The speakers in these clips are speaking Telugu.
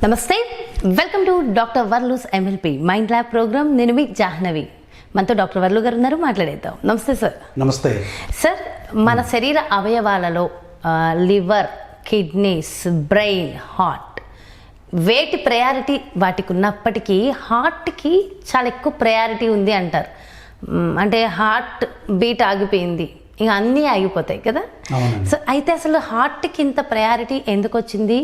నమస్తే, వెల్కమ్ టు డాక్టర్ వర్లూస్ ఎంఎల్పి మైండ్ ల్యాబ్ ప్రోగ్రామ్. నేను మీ జాహ్నవి. మనతో డాక్టర్ వర్లు గారు ఉన్నారు, మాట్లాడేద్దాం. నమస్తే సార్. నమస్తే సార్, మన శరీర అవయవాలలో లివర్, కిడ్నీస్, బ్రెయిన్, హార్ట్ వేటి ప్రయారిటీ వాటికి ఉన్నప్పటికీ హార్ట్కి చాలా ఎక్కువ ప్రయారిటీ ఉంది అంటారు. అంటే హార్ట్ బీట్ ఆగిపోయింది, ఇక అన్నీ ఆగిపోతాయి కదా. సో అయితే అసలు హార్ట్కి ఇంత ప్రయారిటీ ఎందుకు వచ్చింది?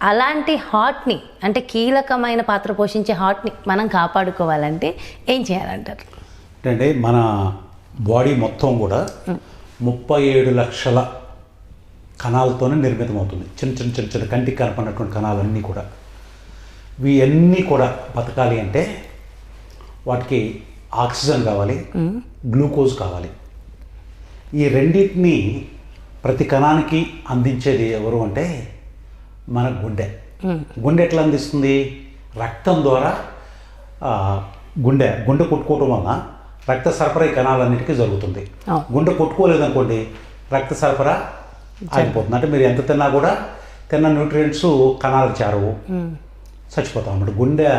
అలాంటి హార్ట్ని, అంటే కీలకమైన పాత్ర పోషించే హార్ట్ని మనం కాపాడుకోవాలంటే ఏం చేయాలంటారు? అంటే మన బాడీ మొత్తం కూడా 37 లక్షల కణాలతోనే నిర్మితమవుతుంది. చిన్న చిన్న చిన్న చిన్న కంటికి కనపడినటువంటి కణాలన్నీ కూడా. ఇవన్నీ కూడా బతకాలి అంటే వాటికి ఆక్సిజన్ కావాలి, గ్లూకోజ్ కావాలి. ఈ రెండింటిని ప్రతి కణానికి అందించేది ఎవరు అంటే మన గుండె. గుండె ఎట్లా అందిస్తుంది? రక్తం ద్వారా గుండె కొట్టుకోవడం వలన రక్త సరఫరా ఈ కణాలన్నిటికీ జరుగుతుంది. గుండె కొట్టుకోలేదనుకోండి, రక్త సరఫరా ఆగిపోతుంది. అంటే మీరు ఎంత తిన్నా కూడా తిన్న న్యూట్రియంట్స్ కణాలకు చేరవు, చచ్చిపోతాం అన్నమాట. గుండె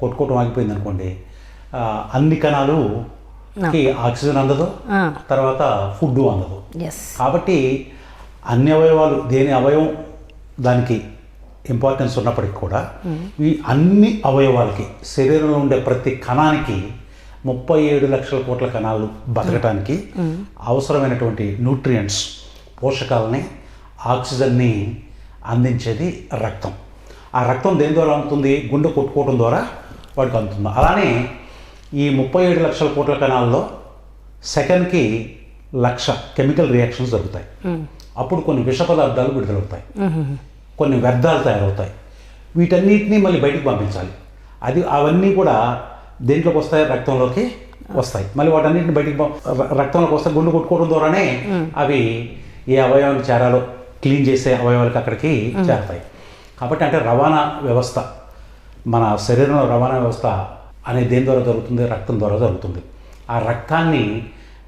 కొట్టుకోవడం ఆగిపోయింది అనుకోండి, అన్ని కణాలుకి ఆక్సిజన్ అందదు, తర్వాత ఫుడ్ అందదు. కాబట్టి అన్ని అవయవాలు, దేని అవయవం దానికి ఇంపార్టెన్స్ ఉన్నప్పటికీ కూడా ఈ అన్ని అవయవాలకి, శరీరంలో ఉండే ప్రతి కణానికి 37 లక్షల కోట్ల కణాలు బతకటానికి అవసరమైనటువంటి న్యూట్రియంట్స్, పోషకాలని, ఆక్సిజన్ని అందించేది రక్తం. ఆ రక్తం దేని ద్వారా అందుతుంది? గుండె కొట్టుకోవడం ద్వారా వాడికి అందుతుంది. అలానే ఈ 37 లక్షల కోట్ల కణాల్లో సెకండ్కి 1,00,000 కెమికల్ రియాక్షన్స్ జరుగుతాయి. అప్పుడు కొన్ని విష పదార్థాలు విడుదలవుతాయి, కొన్ని వ్యర్థాలు తయారవుతాయి. వీటన్నిటినీ మళ్ళీ బయటికి పంపించాలి. అవన్నీ కూడా దేంట్లోకి వస్తాయి? రక్తంలోకి వస్తాయి. మళ్ళీ వాటన్నిటిని బయటికి రక్తంలోకి వస్తాయి. గుండె కొట్టుకోవడం ద్వారానే అవి ఏ అవయవానికి చేరాలో క్లీన్ చేసే అవయవాలకి అక్కడికి చేరతాయి. కాబట్టి అంటే రవాణా వ్యవస్థ, మన శరీరంలో రవాణా వ్యవస్థ అనేది దేని ద్వారా జరుగుతుంది? రక్తం ద్వారా జరుగుతుంది. ఆ రక్తాన్ని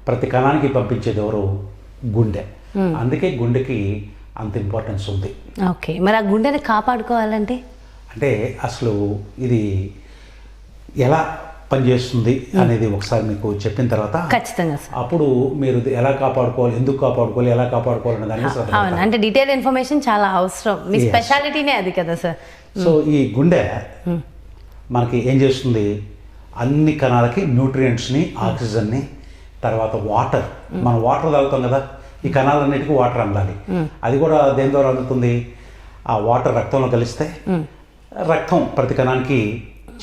ప్రతి కణానికి పంపించేది ఎవరు? గుండె. అందుకే గుండెకి అంత ఇంపార్టెన్స్ ఉంది. ఓకే, మరి ఆ గుండెని కాపాడుకోవాలంటే అంటే అసలు ఇది ఎలా పనిచేస్తుంది అనేది ఒకసారి మీకు చెప్పిన తర్వాత ఖచ్చితంగా అప్పుడు మీరు ఎలా కాపాడుకోవాలి, ఎందుకు కాపాడుకోవాలి, ఎలా కాపాడుకోవాలి అనే దాన్ని అంటే డీటెయిల్ ఇన్ఫర్మేషన్ చాలా అవసరం. మీ స్పెషాలిటీనే అది కదా సార్. సో ఈ గుండె మనకి ఏం చేస్తుంది? అన్ని కణాలకి న్యూట్రియంట్స్ని, ఆక్సిజన్ని, తర్వాత వాటర్. మనం వాటర్ తాగుతాం కదా, ఈ కణాలన్నిటికీ వాటర్ అందాలి. అది కూడా దేని ద్వారా అందుతుంది? ఆ వాటర్ రక్తంలో కలిస్తే రక్తం ప్రతి కణానికి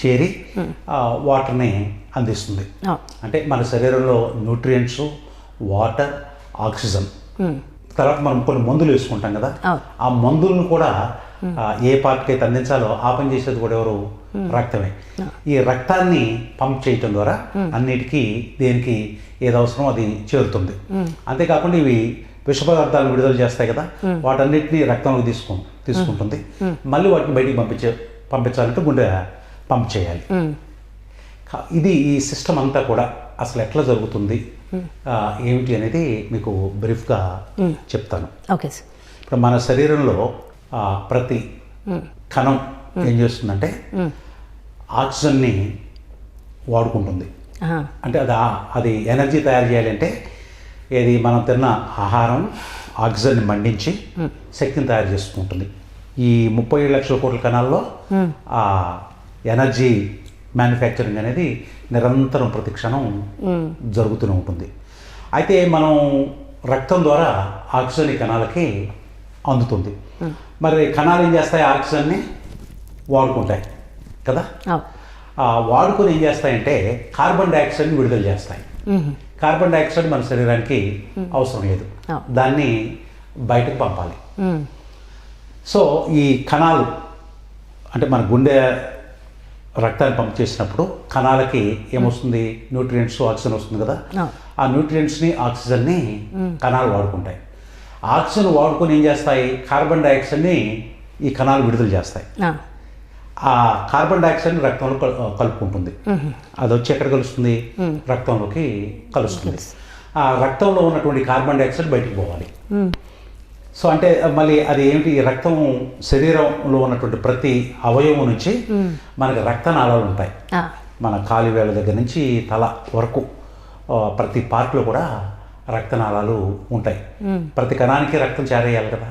చేరి వాటర్ని అందిస్తుంది. అంటే మన శరీరంలో న్యూట్రియంట్స్, వాటర్, ఆక్సిజన్. తర్వాత మనం కొన్ని మందులు వేసుకుంటాం కదా, ఆ మందులను కూడా ఏ పార్ట్కి అయితే అందించాలో ఆ పని చేసేది కూడా ఎవరు? రక్తమే. ఈ రక్తాన్ని పంప్ చేయటం ద్వారా అన్నిటికీ దేనికి ఏది అవసరమో అది చేరుతుంది. అంతేకాకుండా ఇవి విష పదార్థాలను విడుదల చేస్తాయి కదా, వాటన్నిటిని రక్తంలోకి తీసుకుంటుంది. మళ్ళీ వాటిని బయటికి పంపించాలంటే గుండె పంప్ చేయాలి. ఇది ఈ సిస్టమ్ అంతా కూడా అసలు ఎట్లా జరుగుతుంది, ఏమిటి అనేది మీకు బ్రీఫ్గా చెప్తాను. Okay sir. ఇప్పుడు మన శరీరంలో ప్రతి కణం ఏం చేస్తుందంటే ఆక్సిజన్ని వాడుకుంటుంది. అంటే అది ఎనర్జీ తయారు చేయాలంటే ఏది? మనం తిన్న ఆహారం ఆక్సిజన్ని మండించి శక్తిని తయారు చేసుకుంటుంది. ఈ 37 లక్షల కోట్ల కణాల్లో ఆ ఎనర్జీ మ్యానుఫ్యాక్చరింగ్ అనేది నిరంతరం ప్రతి క్షణం జరుగుతూనే ఉంటుంది. అయితే మనం రక్తం ద్వారా ఆక్సిజన్ ఈ కణాలకి అందుతుంది. మరి కణాలు ఏం చేస్తాయి? ఆక్సిజన్ని వాడుకుంటాయి కదా. వాడుకొని ఏం చేస్తాయంటే కార్బన్ డైఆక్సైడ్ని విడుదల చేస్తాయి. కార్బన్ డైఆక్సైడ్ మన శరీరానికి అవసరం లేదు, దాన్ని బయటకు పంపాలి. సో ఈ కణాలు, అంటే మన గుండె రక్తాన్ని పంప్ చేసినప్పుడు కణాలకి ఏమొస్తుంది? న్యూట్రియంట్స్, ఆక్సిజన్ వస్తుంది కదా. ఆ న్యూట్రియంట్స్ని, ఆక్సిజన్ని కణాలు వాడుకుంటాయి. ఆక్సిజన్ వాడుకొని ఏం చేస్తాయి? కార్బన్ డైఆక్సైడ్ని ఈ కణాలు విడుదల చేస్తాయి. ఆ కార్బన్ డైఆక్సైడ్ని రక్తంలో కలుపుకుంటుంది. అది వచ్చి ఎక్కడ కలుస్తుంది? రక్తంలోకి కలుస్తుంది. ఆ రక్తంలో ఉన్నటువంటి కార్బన్ డైఆక్సైడ్ బయటికి పోవాలి. సో అంటే మళ్ళీ అది ఏమిటి, ఈ రక్తం శరీరంలో ఉన్నటువంటి ప్రతి అవయవం నుంచి మనకి రక్తనాళాలు ఉంటాయి. మన కాలి వేళ్ళ దగ్గర నుంచి తల వరకు ప్రతి పార్ట్లో కూడా రక్తనాళాలు ఉంటాయి. ప్రతి కణానికి రక్తం చేరేయాలి కదా,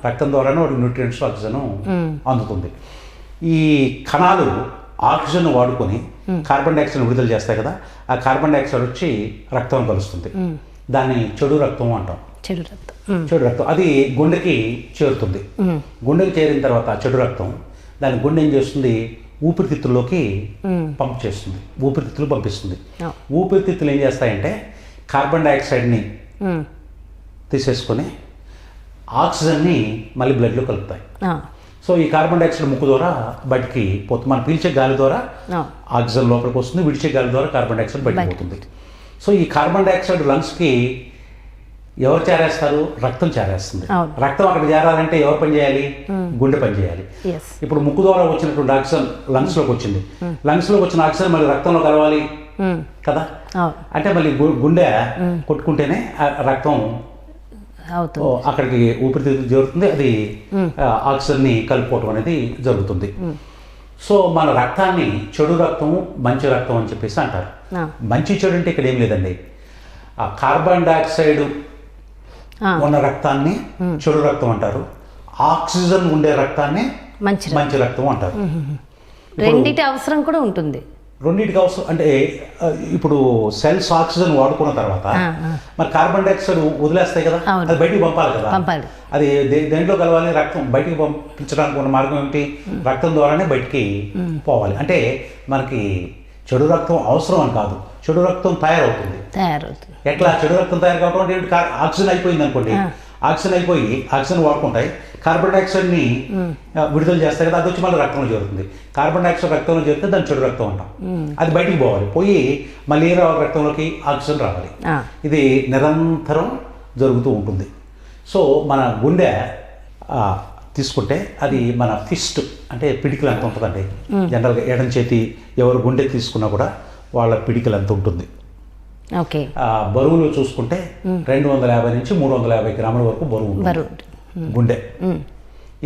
రక్తం ద్వారానే వాడికి న్యూట్రియంట్స్ ఆక్సిజన్ అందుతుంది. ఈ కణాలు ఆక్సిజన్ వాడుకొని కార్బన్ డైఆక్సైడ్ విడుదల చేస్తాయి కదా, ఆ కార్బన్ డైఆక్సైడ్ వచ్చి రక్తం కలుస్తుంది. దాన్ని చెడు రక్తం అంటాం. చెడు రక్తం అది గుండెకి చేరుతుంది. గుండెకి చేరిన తర్వాత చెడు రక్తం దాని గుండె ఏం చేస్తుంది, ఊపిరితిత్తుల్లోకి పంప్ చేస్తుంది, ఊపిరితిత్తులు పంపిస్తుంది. ఊపిరితిత్తులు ఏం చేస్తాయంటే కార్బన్ డైఆక్సైడ్ని తీసేసుకొని ఆక్సిజన్ని మళ్ళీ బ్లడ్లో కలుపుతాయి. సో ఈ కార్బన్ డైఆక్సైడ్ ముక్కు ద్వారా బయటికి పోతుంది. మనం పీల్చే గాలి ద్వారా ఆక్సిజన్ లోపలికి వస్తుంది, విడిచే గాలి ద్వారా కార్బన్ డైఆక్సైడ్ బయటకు పోతుంది. సో ఈ కార్బన్ డైఆక్సైడ్ లంగ్స్కి ఎవరు చేరేస్తారు, రక్తం చేరేస్తుంది. రక్తం అక్కడ చేరాలంటే ఎవరు పని చేయాలి, గుండె పని చేయాలి. ఇప్పుడు ముక్కు ద్వారా వచ్చినటువంటి ఆక్సిజన్ లంగ్స్లోకి వచ్చింది, లంగ్స్లోకి వచ్చిన ఆక్సిజన్ మళ్ళీ రక్తంలో కలవాలి కదా, అంటే మళ్ళీ గుండె కొట్టుకుంటేనే రక్తం అక్కడికి ఊపిరితిత్తులు చేరుతుంది, అది ఆక్సిజన్ని కలుపుకోవటం అనేది జరుగుతుంది. సో మన రక్తాన్ని చెడు రక్తం మంచి రక్తం అని చెప్పేసి అంటారు. మంచి చెడు అంటే ఇక్కడ ఏం లేదండి, ఆ కార్బన్ డైఆక్సైడ్ ఉన్న రక్తాన్ని చెడు రక్తం అంటారు, ఆక్సిజన్ ఉండే రక్తాన్ని మంచి రక్తం అంటారు. రెండింటి అవసరం కూడా ఉంటుంది. రెండింటికి అవసరం అంటే ఇప్పుడు సెల్స్ ఆక్సిజన్ వాడుకున్న తర్వాత మరి కార్బన్ డైఆక్సైడ్ వదిలేస్తాయి కదా, అది బయటికి పంపాలి కదా, అది దేంట్లో కలవాలి, రక్తం బయటికి పంపించడానికి ఉన్న మార్గం ఏమిటి, రక్తం ద్వారానే బయటికి పోవాలి. అంటే మనకి చెడు రక్తం అవసరం అని కాదు, చెడు రక్తం తయారవుతుంది. ఎట్లా చెడు రక్తం తయారు కావడం అంటే ఆక్సిజన్ అయిపోయింది అనుకోండి, ఆక్సిజన్ వాడుకుంటాయి, కార్బన్ డైఆక్సైడ్ని విడుదల చేస్తాయి కదా, అది వచ్చి మళ్ళీ రక్తంలో చేరుతుంది. కార్బన్ డైఆక్సైడ్ రక్తంలో చేరితే దాన్ని చెడు రక్తం అంటాం. అది బయటికి పోవాలి, పోయి మళ్ళీ రక్తంలోకి ఆక్సిజన్ రావాలి. ఇది నిరంతరం జరుగుతూ ఉంటుంది. సో మన గుండె తీసుకుంటే అది మన ఫిస్ట్ అంటే పిడికిలు ఎంత ఉంటుందండి, జనరల్గా ఎడం చేతి ఎవరు గుండె తీసుకున్నా కూడా వాళ్ళ పిడికిలు ఎంత ఉంటుంది. బరువులు చూసుకుంటే 250 నుంచి 350 గ్రాముల వరకు బరువు గుండె.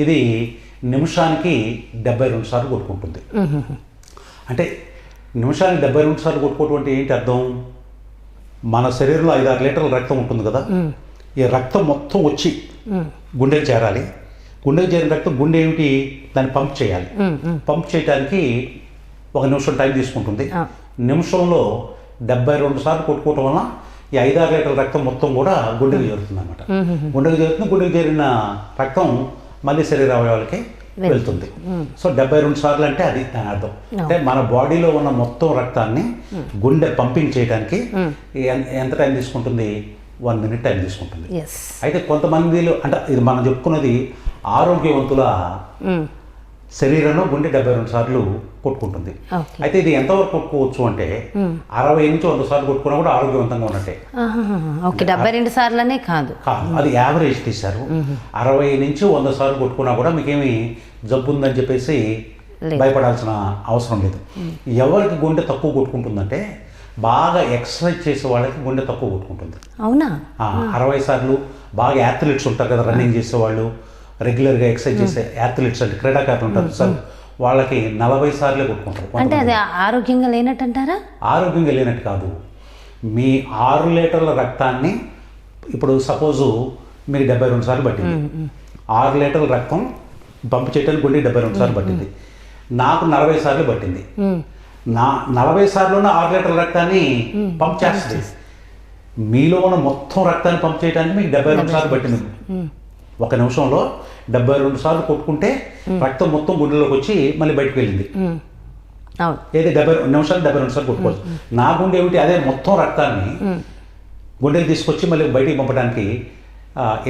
ఇది నిమిషానికి 72 సార్లు కొట్టుకుంటుంది. అంటే నిమిషానికి 72 సార్లు కొట్టుకోవటం అంటే ఏంటి అర్థం, మన శరీరంలో 5-6 లీటర్ల రక్తం ఉంటుంది కదా, ఈ రక్తం మొత్తం వచ్చి గుండెకి చేరాలి. గుండెకి చేరిన రక్తం గుండె ఏమిటి దాన్ని పంప్ చేయాలి. పంప్ చేయడానికి 1 నిమిషం టైం తీసుకుంటుంది. నిమిషంలో 72 సార్లు కొట్టుకోవటం వల్ల ఈ 5-6 లీటర్ల రక్తం మొత్తం కూడా గుండెకి చేరుతుంది అనమాట. గుండెకి చేరిన రక్తం మళ్ళీ శరీర అవయవాలకి వెళ్తుంది. సో 72 సార్లు అంటే అది దాని అర్థం. అంటే మన బాడీలో ఉన్న మొత్తం రక్తాన్ని గుండె పంపింగ్ చేయడానికి ఎంత టైం తీసుకుంటుంది, 1 మినిట్ టైం తీసుకుంటుంది. అయితే కొంతమందిలో అంటే ఇది మనం చెప్పుకున్నది ఆరోగ్యవంతుల శరీరంలో గుండె 72 సార్లు కొట్టుకుంటుంది. అయితే ఇది ఎంతవరకు కొట్టుకోవచ్చు అంటే 60 నుంచి 100 సార్లు కొట్టుకున్నా కూడా ఆరోగ్యవంతంగా ఉన్నట్టే. 72 సార్లనే కాదు, అది యావరేజ్ తీశారు. 60 నుంచి 100 సార్లు కొట్టుకున్నా కూడా మీకేమి జబ్బు ఉందని చెప్పేసి భయపడాల్సిన అవసరం లేదు. ఎవరికి గుండె తక్కువ కొట్టుకుంటుందంటే బాగా ఎక్సర్సైజ్ చేసే వాళ్ళకి గుండె తక్కువ కొట్టుకుంటుంది. అవునా? 60 సార్లు బాగా యాథ్లెట్స్ ఉంటారు కదా, రన్నింగ్ చేసేవాళ్ళు, రెగ్యులర్గా ఎక్సర్సైజ్ చేసే యాథ్లెట్స్ అంటే క్రీడాకారులు ఉంటారు సార్, వాళ్ళకి 40 సార్లే కొట్టుకుంటారు. అంటే అది ఆరోగ్యంగా లేనట్టు అంటారా? ఆరోగ్యంగా లేనట్టు కాదు. మీ 6 లీటర్ల రక్తాన్ని ఇప్పుడు సపోజు మీకు 72 సార్లు పట్టింది, 6 లీటర్ల రక్తం పంపు చేయడానికి గుండె 72 సార్లు పట్టింది, నాకు 40 సార్లు పట్టింది. నా 40 సార్లున్న 6 లీటర్ల రక్తాన్ని పంప్ చేస్తుంది. మీలో ఉన్న మొత్తం రక్తాన్ని పంప్ చేయడానికి మీకు 72 సార్లు పట్టింది. 1 నిమిషంలో 72 సార్లు కొట్టుకుంటే రక్తం మొత్తం గుండెలోకి వచ్చి మళ్ళీ బయటకు వెళ్ళింది. ఏది 70 నిమిషాలు 72 సార్లు కొట్టుకోవచ్చు. నా గుండె ఏమిటి అదే మొత్తం రక్తాన్ని గుండెకి తీసుకొచ్చి మళ్ళీ బయటికి పంపడానికి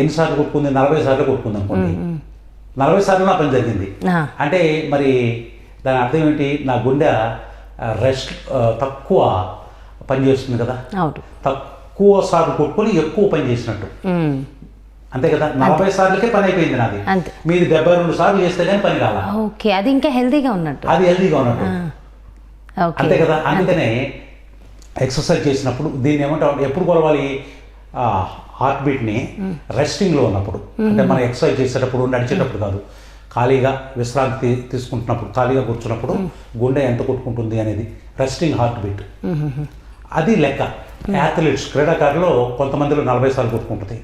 ఎన్నిసార్లు కొట్టుకుంది, 40 సార్లు కొట్టుకుంది అనుకోండి. 40 సార్లు నా పని జరిగింది అంటే మరి దాని అర్థం ఏంటి, నా గుండె రెస్ట్ తక్కువ పని చేస్తుంది కదా, తక్కువ సార్లు కొట్టుకొని ఎక్కువ పని చేసినట్టు అంతే కదా. 40 సార్లకే పని అయిపోయింది నాది, మీది 72 సార్లు చేస్తే కానీ పని కావాలి. అది ఇంకా హెల్తీగా ఉన్నట్టు, అది హెల్తీగా ఉన్నట్టు అంతే కదా. అందుకనే ఎక్సర్సైజ్ చేసినప్పుడు దీన్ని ఏమంటాం, ఎప్పుడు కొలవాలి, హార్ట్ బీట్ని రెస్టింగ్లో ఉన్నప్పుడు, అంటే మనం ఎక్సర్సైజ్ చేసేటప్పుడు నడిచేటప్పుడు కాదు, ఖాళీగా విశ్రాంతి తీసుకుంటున్నప్పుడు, ఖాళీగా కూర్చున్నప్పుడు గుండె ఎంత కొట్టుకుంటుంది అనేది రెస్టింగ్ హార్ట్ బీట్. అది లెక్క. యాథ్లెట్స్ క్రీడాకారులు కొంతమందిలో 40 సార్లు కొట్టుకుంటుంది,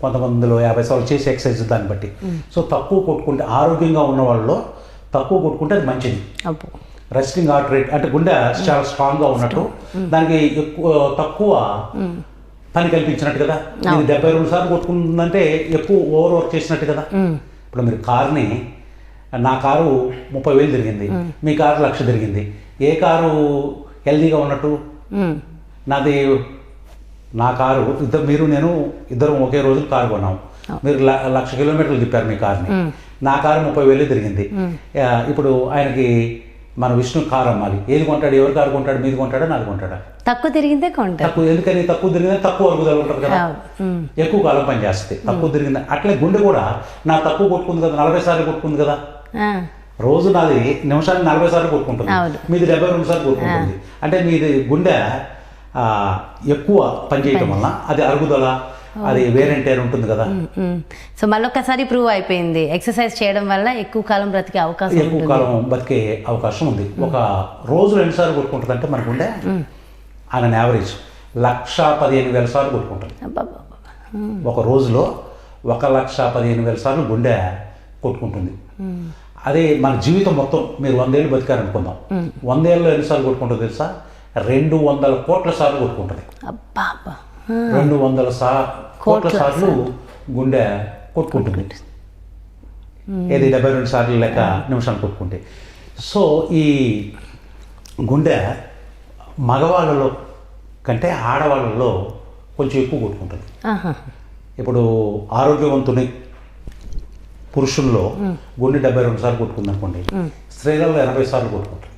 కొంతమందిలో 50 సార్లు చేసే ఎక్సర్సైజ్ దాన్ని బట్టి. సో తక్కువ కొట్టుకుంటే, ఆరోగ్యంగా ఉన్న వాళ్ళలో తక్కువ కొట్టుకుంటే అది మంచిది. రెస్టింగ్ హార్ట్ రేట్ అంటే గుండె చాలా స్ట్రాంగ్గా ఉన్నట్టు, దానికి తక్కువ పని కల్పించినట్టు కదా. ఇది 72 సార్లు కొట్టుకుంటుందంటే ఎక్కువ ఓవర్ వర్క్ చేసినట్టు కదా. ఇప్పుడు మీరు కార్ని, నా కారు 30,000 తిరిగింది, మీ కారు 1,00,000 తిరిగింది, ఏ కారు హెల్దీగా ఉన్నట్టు? నా కారు మీరు నేను ఇద్దరం ఒకే రోజు కారు కొన్నాం, మీరు 1,00,000 కిలోమీటర్లు తిప్పారు మీ కార్ని, నా కారు 30,000 తిరిగింది. ఇప్పుడు ఆయనకి మన విష్ణు కారు అమ్మాలి, ఏది కొంటాడు? ఎవరి కారు కొంటాడు? మీది కొంటాడా నాది కొంటాడా? తక్కువ తిరిగిందే కొంటాడు. తక్కువ ఎందుకని? తక్కువ తిరిగిందని తక్కువ అరుగుదల ఉంటుంది కదా, ఎక్కువ కాలం పని చేస్తుంది. తక్కువ తిరిగింది. అట్లే గుండె కూడా నా తక్కువ కొట్టుకుంది కదా, 40 సార్లు కొట్టుకుంది కదా. రోజు నాది నిమిషానికి 40 సార్లు కొట్టుకుంటుంది, మీది 72 సార్లు కొట్టుకుంటుంది. అంటే మీది గుండె ఎక్కువ పనిచేయటం వల్ల అది అరుగుదల, అది వేరెంటేర్ ఉంటుంది కదా. సో మళ్ళొక్కసారి ప్రూవ్ అయిపోయింది, ఎక్సర్సైజ్ చేయడం వల్ల ఎక్కువ కాలం బ్రతికే అవకాశం, ఎక్కువ కాలం బతికే అవకాశం ఉంది. ఒక రోజు 2 సార్లు కొట్టుకుంటుంది అంటే మనకు గుండె ఆయన యావరేజ్ 1,15,000 సార్లు కొట్టుకుంటుంది. ఒక రోజులో 1,15,000 సార్లు గుండె కొట్టుకుంటుంది. అదే మన జీవితం మొత్తం మీరు 100 ఏళ్ళు బతికారనుకుందాం, 100 ఏళ్ళు ఎన్నిసార్లు కొట్టుకుంటుంది తెలుసా? 200 కోట్ల సార్లు కొట్టుకుంటుంది. 200 కోట్ల సార్లు గుండె కొట్టుకుంటుంది. ఏది 72 సార్లు లెక్క నిమిషాలు కొట్టుకుంటే. సో ఈ గుండె మగవాళ్ళలో కంటే ఆడవాళ్ళలో కొంచెం ఎక్కువ కొట్టుకుంటుంది. ఇప్పుడు ఆరోగ్యవంతుని పురుషుల్లో గుండె 72 సార్లు కొట్టుకుంది అనుకోండి, స్త్రీలలో 80 సార్లు కొట్టుకుంటుంది.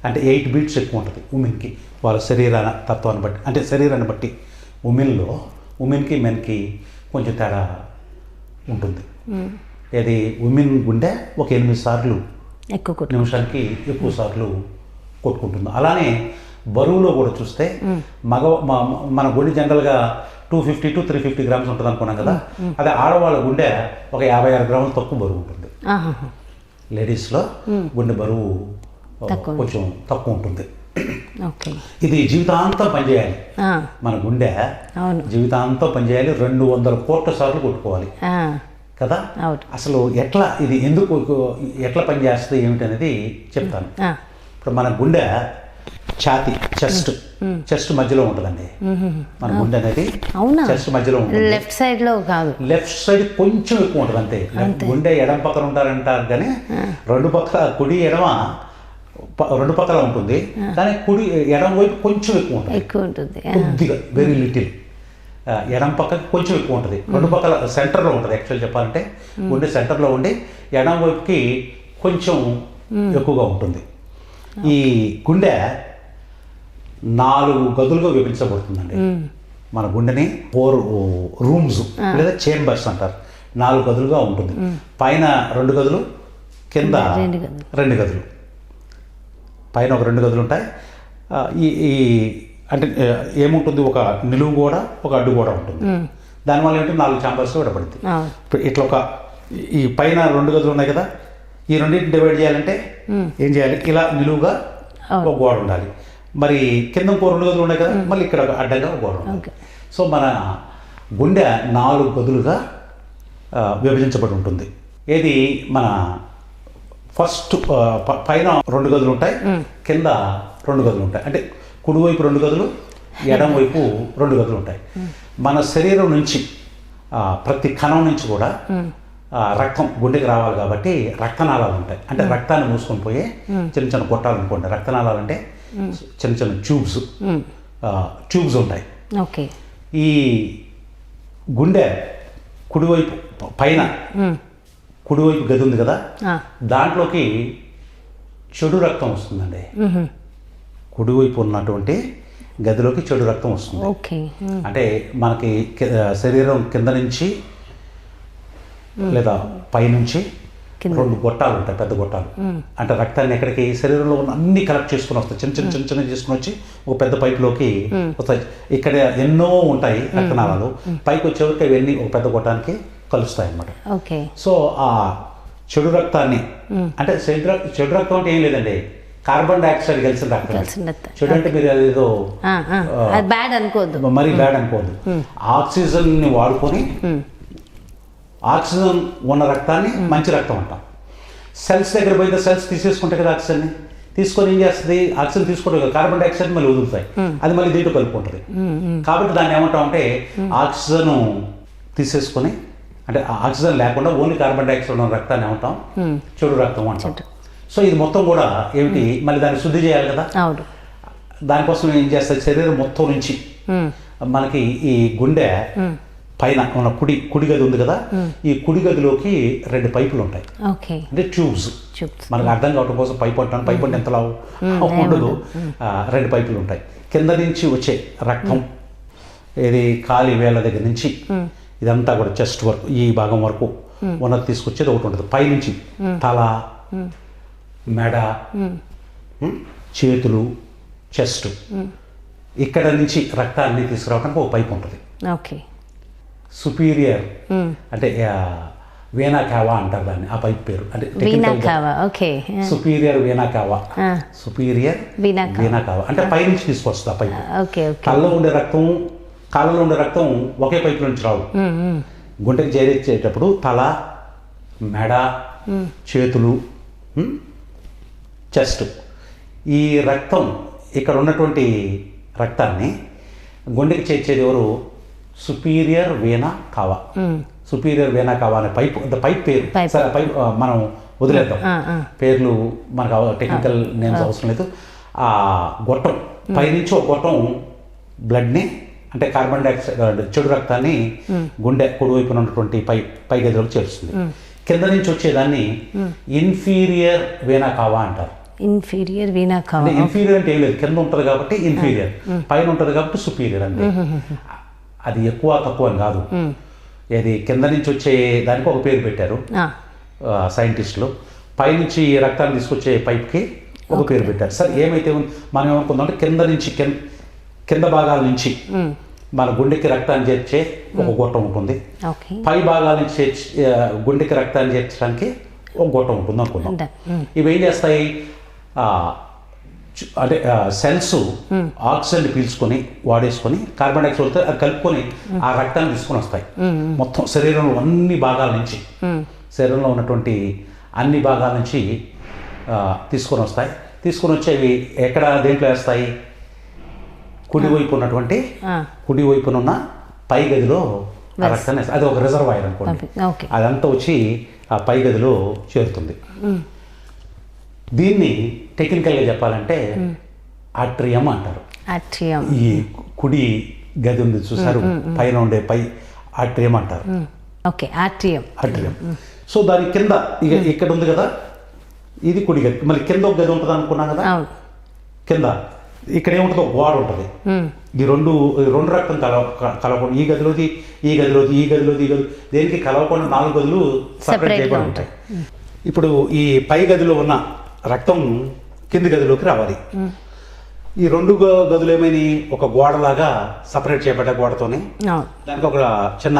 అంటే 8 బీట్స్ ఎక్కువ ఉంటుంది ఉమెన్కి, వాళ్ళ శరీర తత్వాన్ని బట్టి, అంటే శరీరాన్ని బట్టి. ఉమెన్కి మెన్కి కొంచెం తేడా ఉంటుంది. ఇది ఉమెన్ గుండె ఒక 8 సార్లు నిమిషానికి ఎక్కువ సార్లు కొట్టుకుంటుంది. అలానే బరువులో కూడా చూస్తే మన గుండె జనరల్గా 250 to 350 గ్రామ్స్ ఉంటుంది అనుకున్నాం కదా. అదే ఆడవాళ్ళ గుండె ఒక 56 గ్రాములు తక్కువ బరువు ఉంటుంది. లేడీస్లో గుండె బరువు కొంచెం తక్కువ ఉంటుంది. ఇది జీవితాంతం పనిచేయాలి. మన గుండె జీవితాంతం పనిచేయాలి. 200 కోట్ల సార్లు కొట్టుకోవాలి కదా. అసలు ఎట్లా ఇది ఎట్లా పనిచేస్తుంది ఏమిటనేది చెప్తాను. ఇప్పుడు మన గుండె ఛాతి, చెస్ట్ మధ్యలో ఉంటుందండి. మన గుండె అనేది చెస్ట్ మధ్యలో ఉంటుంది. లెఫ్ట్ సైడ్ లో కాదు, లెఫ్ట్ సైడ్ కొంచెం ఎక్కువ ఉంటుంది అంతే. గుండె ఎడమ పక్కన ఉంటారంటారు కానీ రెండు పక్కల, కుడి ఎడమ రెండు పక్కల ఉంటుంది, కానీ కుడి ఎడమ వైపు కొంచెం ఎక్కువ ఉంటుంది, కొద్దిగా, వెరీ లిటిల్. ఎడమ పక్కకి కొంచెం ఎక్కువ ఉంటుంది, రెండు పక్కల సెంటర్లో ఉంటుంది. యాక్చువల్ చెప్పాలంటే గుండె సెంటర్లో ఉండి ఎడమ వైపుకి కొంచెం ఎక్కువగా ఉంటుంది. ఈ గుండె 4 గదులుగా విభజించబడుతుందండి. మన గుండెని 4 రూమ్స్ లేదా చేంబర్స్ అంటారు. 4 గదులుగా ఉంటుంది. పైన 2 గదులు, కింద 2 గదులు. పైన ఒక 2 గదులు ఉంటాయి. ఈ అంటే ఏముంటుంది, ఒక నిలువు గోడ, ఒక అడ్డు గోడ ఉంటుంది. దానివల్ల ఏంటంటే 4 ఛాంబర్స్గా విడబడుతుంది. ఇట్లా ఈ పైన 2 గదులు ఉన్నాయి కదా, ఈ రెండింటిని డివైడ్ చేయాలంటే ఏం చేయాలి? ఇలా నిలువుగా ఒక గోడ ఉండాలి. మరి కింద 2 గదులు ఉన్నాయి కదా, మళ్ళీ ఇక్కడ అడ్డంగా ఒక గోడ ఉండాలి. సో మన గుండె 4 గదులుగా విభజించబడి ఉంటుంది. ఏది మన ఫస్ట్ పైన 2 గదులు ఉంటాయి, కింద 2 గదులు ఉంటాయి. అంటే కుడివైపు 2 గదులు, ఎడం వైపు 2 గదులు ఉంటాయి. మన శరీరం నుంచి ప్రతి కణం నుంచి కూడా రక్తం గుండెకి రావాలి కాబట్టి రక్తనాళాలు ఉంటాయి. అంటే రక్తాన్ని మూసుకొని పోయే చిన్న చిన్న గొట్టాలు అనుకోండి. రక్తనాళాలు అంటే చిన్న చిన్న ట్యూబ్స్ ఉంటాయి. ఈ గుండె కుడివైపు పైన కుడివైపు గది ఉంది కదా, దాంట్లోకి చెడు రక్తం వస్తుందండి. కుడివైపు ఉన్నటువంటి గదిలోకి చెడు రక్తం వస్తుంది. అంటే మనకి శరీరం కింద నుంచి లేదా పైనుంచి 2 గొట్టాలు ఉంటాయి, పెద్ద గొట్టాలు. అంటే రక్తాన్ని ఎక్కడికి శరీరంలో ఉన్న అన్ని కలెక్ట్ చేసుకుని వస్తాయి, చిన్న చిన్న చేసుకుని వచ్చి ఒక పెద్ద పైపులోకి వస్తాయి. ఇక్కడ ఎన్నో ఉంటాయి రక్తనాళాలు, పైకి వచ్చేవరకు అవన్నీ ఒక పెద్ద గొట్టానికి కలుస్తాయి అన్నమాట. ఓకే. సో ఆ చెడు రక్తాన్ని, అంటే చెడు రక్తం అంటే ఏం లేదండి, కార్బన్ డైఆక్సైడ్ కలిసిన రక్తం. చెడు అంటే మీరు అదేదో బ్యాడ్ అనుకోవద్దు, మరీ బ్యాడ్ అనుకోవద్దు. ఆక్సిజన్ ని వాడుకొని ఆక్సిజన్ ఉన్న రక్తాన్ని మంచి రక్తం అంటాం. సెల్స్ దగ్గర పోయితే సెల్స్ తీసేసుకుంటాయి కదా ఆక్సిజన్ని, తీసుకొని ఏం చేస్తుంది, ఆక్సిజన్ తీసుకుంటే కార్బన్ డైఆక్సైడ్ మళ్ళీ వదులుతాయి, అది మళ్ళీ దీంట్లో కలుపుకుంటుంది. కాబట్టి దాన్ని ఏమంటాం అంటే ఆక్సిజన్ తీసేసుకొని, అంటే ఆక్సిజన్ లేకుండా ఓన్లీ కార్బన్ డైఆక్సైడ్ ఉన్న రక్తాన్ని ఏమంటాం చెడు రక్తం అంటాం. సో ఇది మొత్తం కూడా ఏమిటి, మళ్ళీ దాన్ని శుద్ధి చేయాలి కదా. దానికోసం ఏం చేస్తుంది, శరీరం మొత్తం నుంచి మనకి ఈ గుండె పైన ఉన్న కుడి గది ఉంది కదా, ఈ కుడి గదిలోకి 2 పైపులు ఉంటాయి, అంటే ట్యూబ్స్. మనకు అర్థం కావడం కోసం పైప్ అంటాను, పైప్ అంటే ఎంత లావు ఉండదు, 2 పైపులు ఉంటాయి. కింద నుంచి వచ్చే రక్తం ఇది కాలి వేళ్ళ దగ్గర నుంచి ఇదంతా కూడా చెస్ట్ వరకు, ఈ భాగం వరకు ఉన్నది తీసుకొచ్చేది ఒకటి ఉంటుంది. పైనుంచి తల, మెడ, చేతులు, చెస్ట్, ఇక్కడ నుంచి రక్తాన్ని తీసుకురావడానికి ఒక పైపు ఉంటుంది. సుపీరియర్ అంటే వీనా కావా అంటారు దాన్ని, ఆ పైప్ పేరు. అంటే సుపీరియర్ వీనా కావా, సుపీరియర్ వీనా కావా అంటే పైనుంచి తీసుకొస్తుంది ఆ పైపు. కళ్ళలో ఉండే రక్తం, కాళ్ళలో ఉండే రక్తం ఒకే పైపు నుంచి రావు. గుండెకి చేరేటప్పుడు తల, మెడ, చేతులు, చెస్ట్, ఈ రక్తం ఇక్కడ ఉన్నటువంటి రక్తాన్ని గుండెకి చేర్చేది ఎవరు, సుపీరియర్ వీనా కావా. సుపీరియర్ వీనా కావా అనే పైప్ పేరు. సరే పైప్ మనం వదిలేద్దాం, పేర్లు మనకు టెక్నికల్ నేమ్స్ అవసరం లేదు. ఆ గొట్టం పైనుంచి ఒక గొట్టం బ్లడ్ని, అంటే కార్బన్ డైఆక్సైడ్ చెడు రక్తాన్ని గుండె కుడివైపున ఉన్నటువంటి పై గదిలోకి చేరుస్తుంది. కింద నుంచి వచ్చేదాన్ని ఇన్ఫీరియర్ వీనా కావా అంటారు. ఇన్ఫీరియర్ వీనా కావా, ఇన్ఫీరియర్ అంటే ఏం లేదు, కింద ఉంటుంది కాబట్టి ఇన్ఫీరియర్, పైన ఉంటుంది కాబట్టి సుపీరియర్. అంటే అది ఎక్కువ తక్కువ అని కాదు, ఇది కింద నుంచి వచ్చే దానికి ఒక పేరు పెట్టారు సైంటిస్టులు, పైనుంచి రక్తాన్ని తీసుకొచ్చే పైప్కి ఒక పేరు పెట్టారు. సరే ఏమైతే మనం ఏమనుకుందాం అంటే కింద నుంచి కింద భాగాల నుంచి మన గుండెకి రక్తాన్ని చేర్చే ఒక గొట్టం ఉంటుంది, పై భాగాల నుంచి గుండెకి రక్తాన్ని చేర్చడానికి ఒక గొట్టం ఉంటుంది అనుకుందాం. ఇవి ఏం చేస్తాయి అంటే సెల్స్ ఆక్సిజన్ పీల్చుకొని వాడేసుకొని కార్బన్ డైఆక్సైడ్ అది కలుపుకొని ఆ రక్తాన్ని తీసుకొని వస్తాయి. మొత్తం శరీరంలో అన్ని భాగాల నుంచి, శరీరంలో ఉన్నటువంటి అన్ని భాగాల నుంచి తీసుకొని వస్తాయి. తీసుకొని వచ్చేవి ఎక్కడ దేంట్లో వేస్తాయి, కుడివైపు ఉన్నటువంటి కుడివైపునున్న పై గదిలో ఆ రక్తాన్ని, అది ఒక రిజర్వాయర్ అనుకోండి, అదంతా వచ్చి ఆ పై గదిలో చేరుతుంది. దీన్ని టెక్నికల్గా చెప్పాలంటే ఆట్రియం అంటారు. ఈ కుడి గది ఉంది చూసారు, పైన ఉండే ఆట్రియం అంటారు. ఆట్రియం. సో దాని కింద ఇక్కడ ఉంది కదా, ఇది కుడి గది. మళ్ళీ కింద ఒక గది ఉంటుంది అనుకున్నాం కదా, కింద ఇక్కడ ఏముంటుంది, ఒక గోడ ఉంటుంది. ఈ రెండు రక్తం కలవకుండా, ఈ గదిలోది ఈ గదిలోది ఈ గదిలోది ఈ గది, దేనికి కలవకుండా 4 గదులు సపరేట్ చేయబడి ఉంటాయి. ఇప్పుడు ఈ పై గదిలో ఉన్న రక్తం కింది గదిలోకి రావాలి. ఈ 2 గదులు ఏమైనా ఒక గోడలాగా సపరేట్ చేయబడ్డ గోడతోనే దానికి ఒక చిన్న